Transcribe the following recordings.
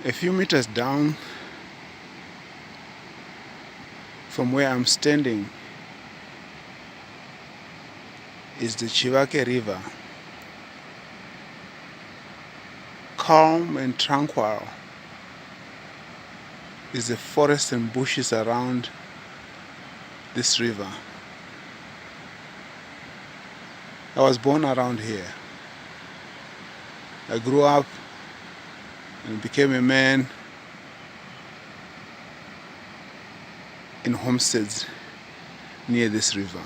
A few meters down from where I'm standing is the Chivake River, calm and tranquil is the forest and bushes around this river. I was born around here. I grew up and became a man in homesteads near this river.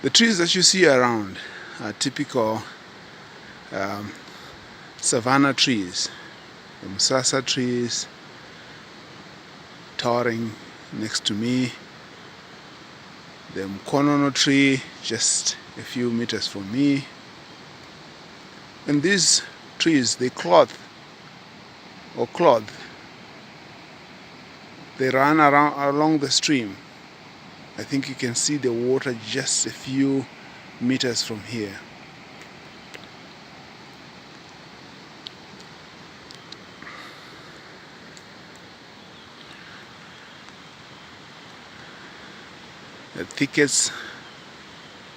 The trees that you see around are typical savanna trees, the Musasa trees towering next to me, the Mkonono tree just a few meters from me. And these trees, they clothe. They run along the stream. I think you can see the water just a few meters from here. The thickets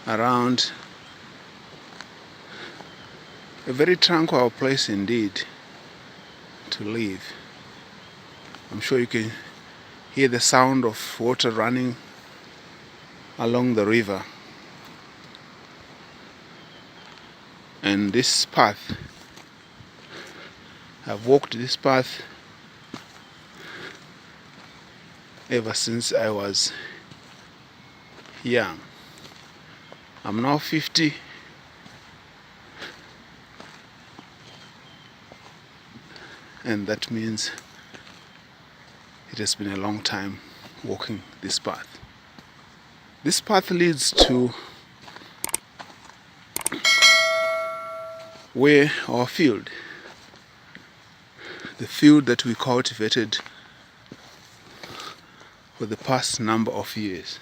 around, a very tranquil place indeed to live. I'm sure you can hear the sound of water running along the river. And this path, I've walked this path ever since I was young. I'm now 50. And that means it has been a long time walking this path. This path leads to where our field, the field that we cultivated for the past number of years.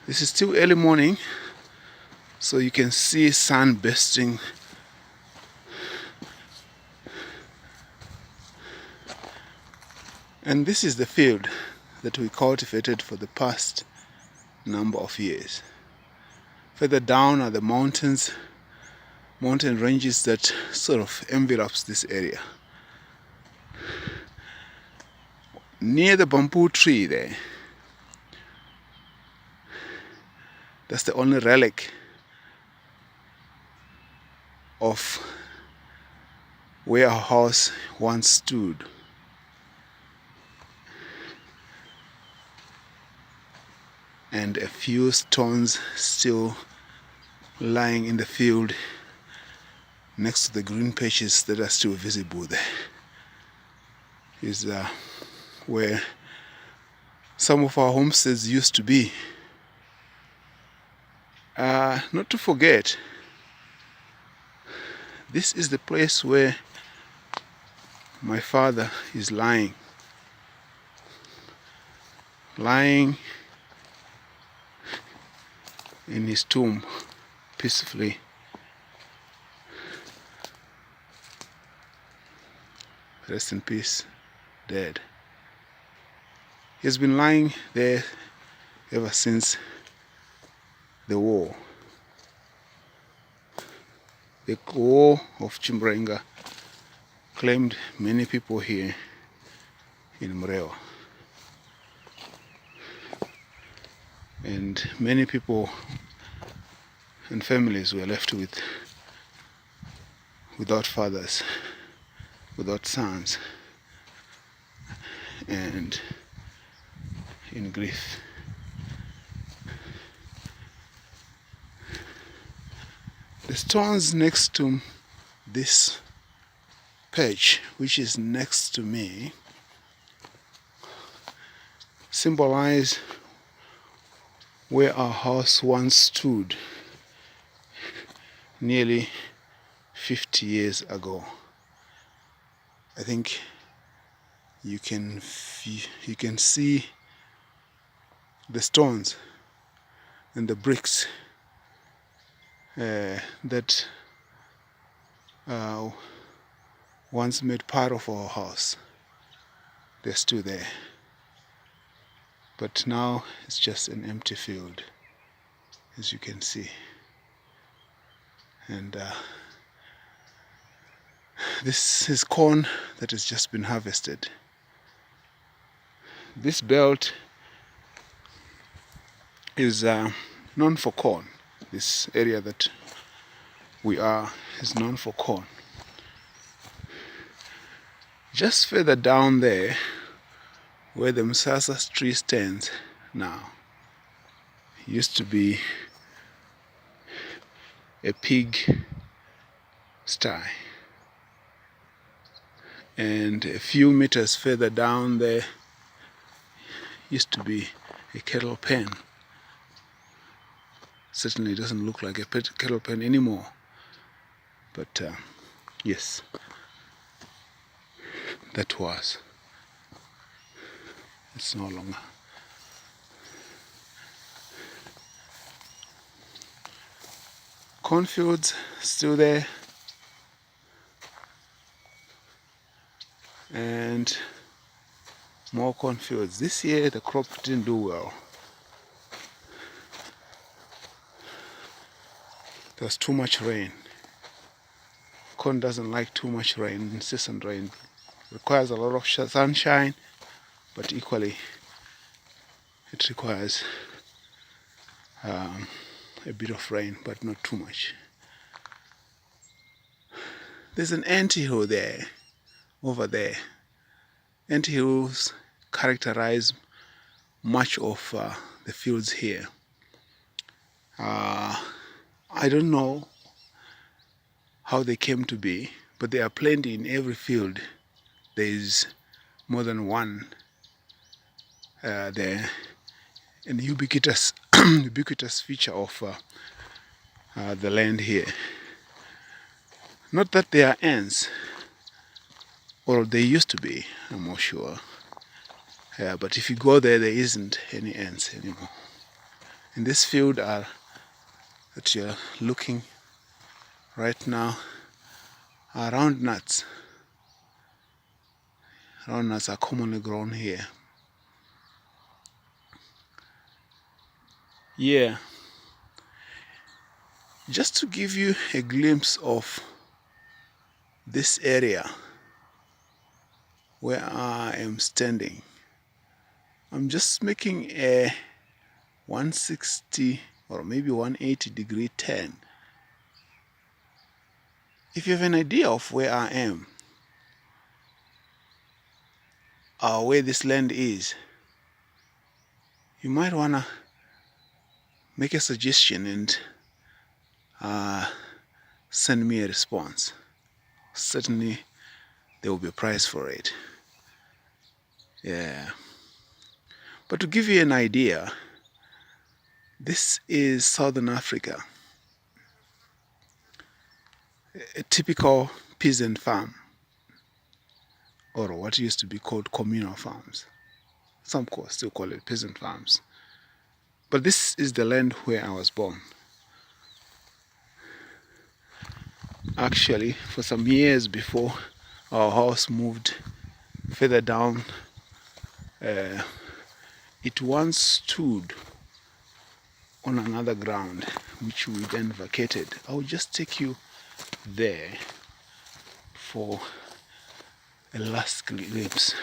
This is still early morning, so you can see sun bursting. And this is the field that we cultivated for the past number of years. Further down are the mountain ranges that sort of envelops this area. Near the bamboo tree there, that's the only relic of where our house once stood. And a few stones still lying in the field next to the green patches that are still visible there. Is where some of our homesteads used to be. Not to forget, this is the place where my father is lying in his tomb peacefully. Rest in peace, dead. He's been lying there ever since the war. The war of Chimbrenga claimed many people here in Mrewa. And many people and families were left without fathers, without sons, and in grief. The stones next to this patch, which is next to me, symbolize where our house once stood nearly 50 years ago. I think you can see the stones and the bricks that once made part of our house. They're still there, but now it's just an empty field, as you can see. And this is corn that has just been harvested. This belt is known for corn. This area that we are is known for corn. Just further down there, where the Msasa tree stands now, used to be a pig sty. And a few meters further down there used to be a cattle pen. Certainly it doesn't look like a cattle pen anymore, but yes, that was. It's no longer. Cornfields still there, and more cornfields. This year the crop didn't do well. There was too much rain. Corn doesn't like too much rain, incessant rain. It requires a lot of sunshine, but equally it requires a bit of rain, but not too much. There's an anthill there, over there. Anthills characterize much of the fields here. I don't know how they came to be, but there are plenty in every field. There is more than one there, and ubiquitous ubiquitous feature of the land here. Not that there are ants, or they used to be, I'm not sure. But if you go there, there isn't any ants anymore. In this field that you're looking right now are round nuts. Round nuts are commonly grown here. Yeah. Just to give you a glimpse of this area where I am standing, I'm just making a 160 or maybe 180 degree turn. If you have an idea of where I am, or where this land is, you might want to make a suggestion and send me a response. Certainly there will be a price for it. Yeah. But to give you an idea, this is Southern Africa. A typical peasant farm, or what used to be called communal farms. Some still call it peasant farms. But this is the land where I was born. Actually, for some years before our house moved further down, it once stood on another ground, which we then vacated. I'll just take you there for a last glimpse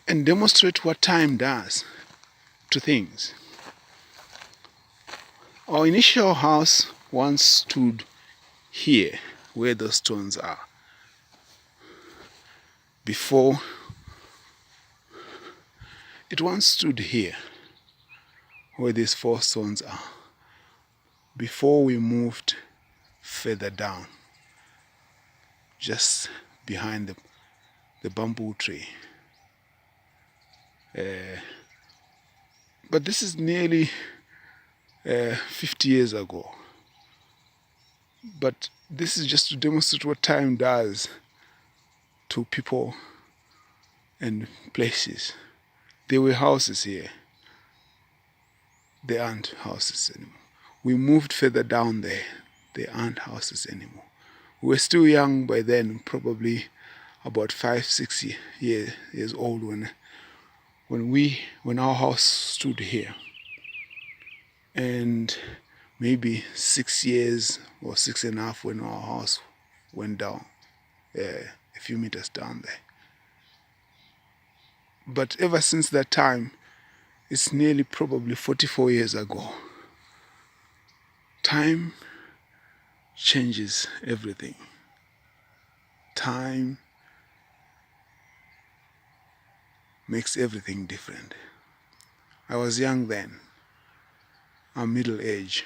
and demonstrate what time does to things. Our initial house once stood here where those stones are. Before, it once stood here where these 4 stones are, before we moved further down, just behind the bamboo tree. But this is nearly 50 years ago. But this is just to demonstrate what time does to people and places. There were houses here. there aren't houses anymore. We moved further down there. There aren't houses anymore. We were still young by then, probably about 5, 6 years old when our house stood here, and maybe 6 years or 6.5 when our house went down, a few meters down there. But ever since that time, it's nearly probably 44 years ago. Time changes everything. Time makes everything different. I was young then. I'm middle age.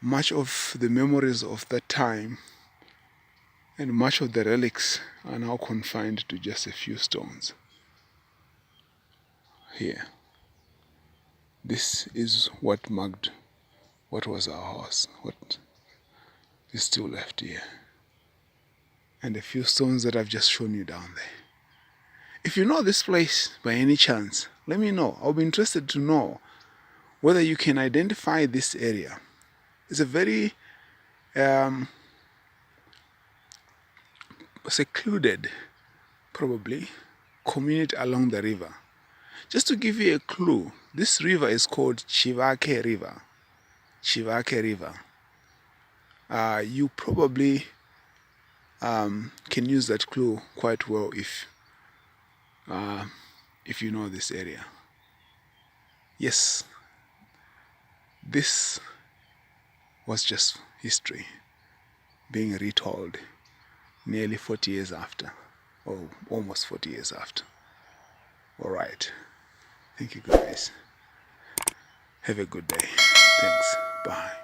Much of the memories of that time and much of the relics are now confined to just a few stones. Here. This is what marked what was our house, what is still left here. And a few stones that I've just shown you down there. If you know this place by any chance, let me know. I'll be interested to know whether you can identify this area. It's a very secluded, probably, community along the river. Just to give you a clue, this river is called Chivake River. Chivake River. You probably can use that clue quite well if you know this area. Yes, this was just history being retold nearly 40 years after, or almost 40 years after. Alright, thank you guys. Have a good day. Thanks. Bye.